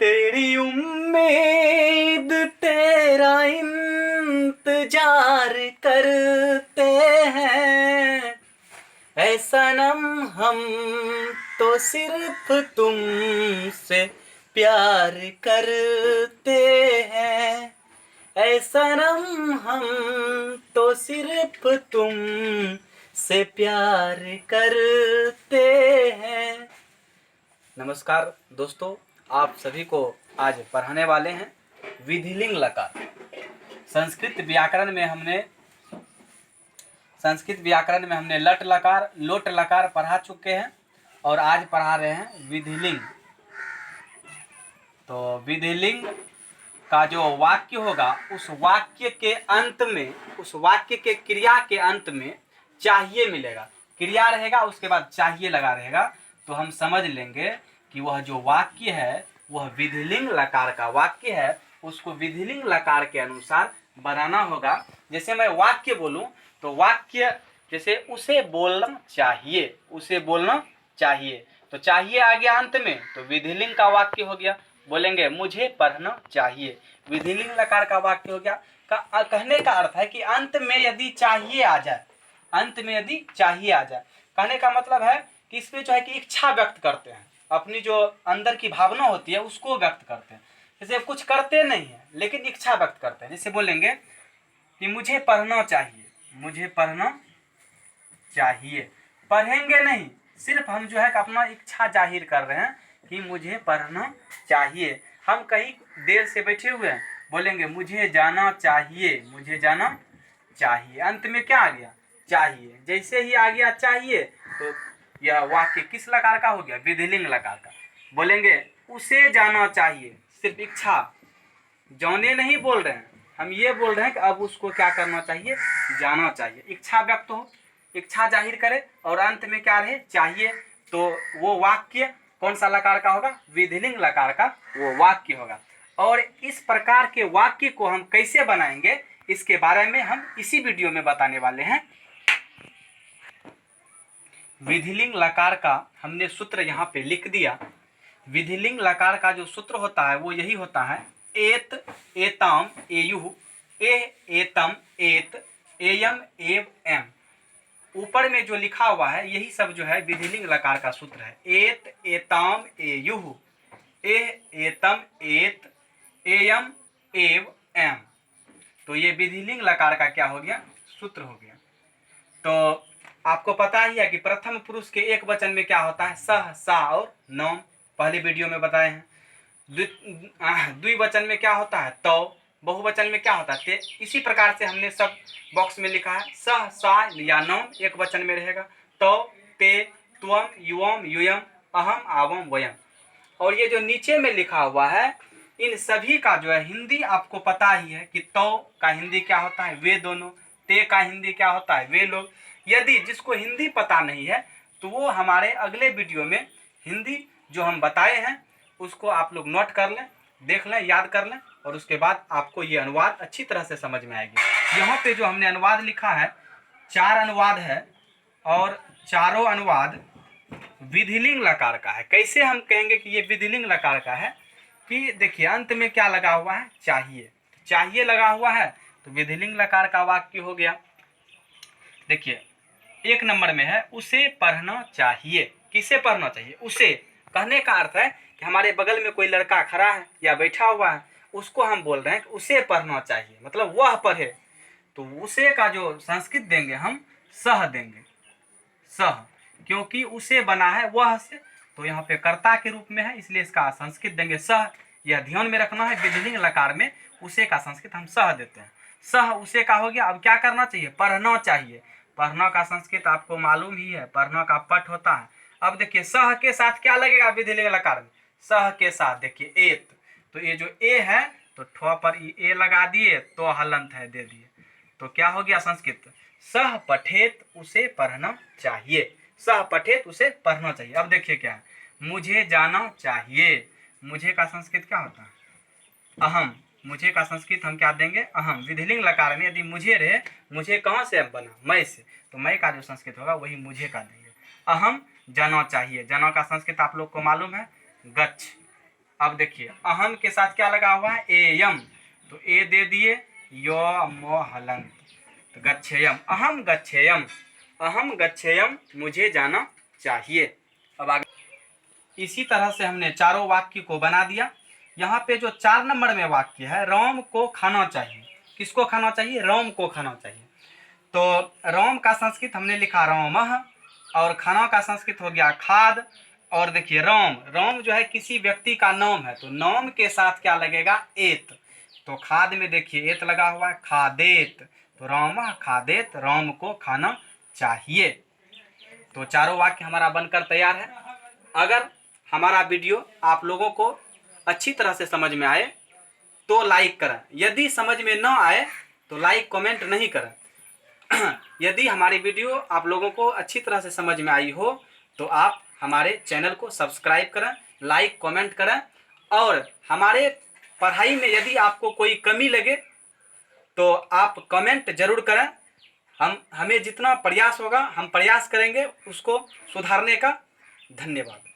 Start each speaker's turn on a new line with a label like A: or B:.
A: तेरी उम्मीद तेरा इंतजार करते हैं ऐ सनम, हम तो सिर्फ तुमसे प्यार करते हैं। ऐ सनम, हम तो सिर्फ तुम से प्यार करते हैं। नमस्कार दोस्तों, आप सभी को आज पढ़ाने वाले हैं विधिलिंग लकार। संस्कृत व्याकरण में हमने लट लकार, लोट लकार पढ़ा चुके हैं और आज पढ़ा रहे हैं विधिलिंग। तो विधिलिंग का जो वाक्य होगा, उस वाक्य के अंत में, उस वाक्य के क्रिया के अंत में चाहिए मिलेगा। क्रिया रहेगा, उसके बाद चाहिए लगा रहेगा, तो हम समझ लेंगे कि वह जो वाक्य है वह विधिलिंग लकार का वाक्य है। उसको विधिलिंग लकार के अनुसार बनाना होगा। जैसे मैं वाक्य बोलूं तो वाक्य जैसे उसे बोलना चाहिए, उसे बोलना चाहिए, तो चाहिए आ गया अंत में, तो विधिलिंग का वाक्य हो गया। बोलेंगे मुझे पढ़ना चाहिए, विधिलिंग लकार का वाक्य हो गया। कहने का अर्थ है कि अंत में यदि चाहिए आ जाए, अंत में यदि चाहिए आ जाए, कहने का मतलब है कि इसमें जो है कि इच्छा व्यक्त करते हैं, अपनी जो अंदर की भावना होती है उसको व्यक्त करते हैं। जैसे कुछ करते नहीं है लेकिन इच्छा व्यक्त करते हैं। जैसे बोलेंगे कि मुझे पढ़ना चाहिए, मुझे पढ़ना चाहिए, पढ़ेंगे नहीं, सिर्फ हम जो है अपना इच्छा जाहिर कर रहे हैं कि मुझे पढ़ना चाहिए। हम कहीं देर से बैठे हुए हैं, बोलेंगे मुझे जाना चाहिए, मुझे जाना चाहिए, अंत में क्या आ गया? चाहिए। जैसे ही आ गया चाहिए तो यह वाक्य किस लकार का हो गया? विधिलिंग लकार का। बोलेंगे उसे जाना चाहिए, सिर्फ इच्छा, जाने नहीं बोल रहे हैं, हम ये बोल रहे हैं कि अब उसको क्या करना चाहिए? जाना चाहिए। इच्छा व्यक्त हो, इच्छा जाहिर करे और अंत में क्या रहे? चाहिए। तो वो वाक्य कौन सा लकार का होगा? विधिलिंग लकार का वो वाक्य होगा। और इस प्रकार के वाक्य को हम कैसे बनाएंगे, इसके बारे में हम इसी वीडियो में बताने वाले हैं। विधिलिंग लकार का हमने सूत्र यहाँ पे लिख दिया। विधिलिंग लकार का जो सूत्र होता है वो यही होता है, एत एताम एयुः, ए एतम एत, एयम एव एम। ऊपर में जो लिखा हुआ है यही सब जो है विधिलिंग लकार का सूत्र है। एत एताम एयुः, ए एतम एत, एयम एव एम। तो ये विधिलिंग लकार का क्या हो गया? सूत्र हो गया। तो आपको पता ही है कि प्रथम पुरुष के एक वचन में क्या होता है? सह, सा और नौम, पहले वीडियो में बताए हैं। द्विवचन में क्या होता है? तो। बहुवचन में क्या होता है? ते। इसी प्रकार से हमने सब बॉक्स में लिखा है, सह, सा या नौम एक वचन में रहेगा, तो, ते, त्वम, युवम, यूयम, अहम, आवम, वयम। और ये जो नीचे में लिखा हुआ है इन सभी का जो है हिंदी आपको पता ही है कि तो का हिंदी क्या होता है? वे दोनों। ते का हिंदी क्या होता है? वे लोग। यदि जिसको हिंदी पता नहीं है तो वो हमारे अगले वीडियो में हिंदी जो हम बताए हैं उसको आप लोग नोट कर लें, देख लें, याद कर लें, और उसके बाद आपको ये अनुवाद अच्छी तरह से समझ में आएगी। यहाँ पे जो हमने अनुवाद लिखा है, 4 अनुवाद है और चारों अनुवाद विधिलिंग लकार का है। कैसे हम कहेंगे कि ये विधिलिंग लकार का है? कि देखिए अंत में क्या लगा हुआ है? चाहिए। चाहिए लगा हुआ है तो विधिलिंग लकार का वाक्य हो गया। देखिए 1 नंबर में है, उसे पढ़ना चाहिए। किसे पढ़ना चाहिए? उसे। कहने का अर्थ है कि हमारे बगल में कोई लड़का खड़ा है या बैठा हुआ है, उसको हम बोल रहे हैं कि उसे पढ़ना चाहिए, मतलब वह पढ़े। तो उसे का जो संस्कृत देंगे हम सह देंगे, सह, क्योंकि उसे बना है वह से, तो यहाँ पे कर्ता के रूप में है, इसलिए इसका संस्कृत देंगे सह। यह ध्यान में रखना है, विधिलिंग लकार में उसे का संस्कृत हम सह देते हैं। सह उसे का हो गया। अब क्या करना चाहिए? पढ़ना चाहिए। पढ़ना का संस्कृत आपको मालूम ही है, पढ़ना का पठ होता है। अब देखिए सह के साथ क्या लगेगा विधिलिंग लकार में? सह के साथ देखिए एत, तो ये जो ए है तो ठो पर ए लगा दिए तो हलंत है दे दिए, तो क्या हो गया संस्कृत? सह पठेत, उसे पढ़ना चाहिए। सह पठेत, उसे पढ़ना चाहिए। अब देखिए क्या है, मुझे जाना चाहिए। मुझे का संस्कृत क्या होता है? अहम। मुझे का संस्कृत हम क्या देंगे? अहम। विधिलिंग लकार में यदि मुझे रहे, मुझे कहाँ से बना? मैं से, तो मैं का जो संस्कृत होगा वही मुझे का देंगे। अहम जाना चाहिए। जाना का संस्कृत आप लोग को मालूम है? गच्छ। अब देखिए अहम के साथ क्या लगा हुआ है, एयम, तो ए दे दिए, यो मो हलंत, तो गच्छेयम, अहम गच्छेयम, अहम गच्छेयम, मुझे जाना चाहिए। अब आगे इसी तरह से हमने चारों वाक्य को बना दिया। यहाँ पे जो 4 नंबर में वाक्य है, राम को खाना चाहिए, किसको खाना चाहिए, राम को खाना चाहिए। तो राम का संस्कृत हमने लिखा रामः, और खाना का संस्कृत हो गया खाद। और देखिए राम, राम जो है किसी व्यक्ति का नाम है, तो नाम के साथ क्या लगेगा, एत, तो खाद में देखिए एत लगा हुआ है, खादेत, तो रामः खादेत, राम को खाना चाहिए। तो चारों वाक्य हमारा बनकर तैयार है। अगर हमारा वीडियो आप लोगों को अच्छी तरह से समझ में आए तो लाइक करें, यदि समझ में न आए तो लाइक कमेंट नहीं करें। यदि हमारी वीडियो आप लोगों को अच्छी तरह से समझ में आई हो तो आप हमारे चैनल को सब्सक्राइब करें, लाइक कमेंट करें, और हमारे पढ़ाई में यदि आपको कोई कमी लगे तो आप कमेंट जरूर करें। हमें जितना प्रयास होगा हम प्रयास करेंगे उसको सुधारने का। धन्यवाद।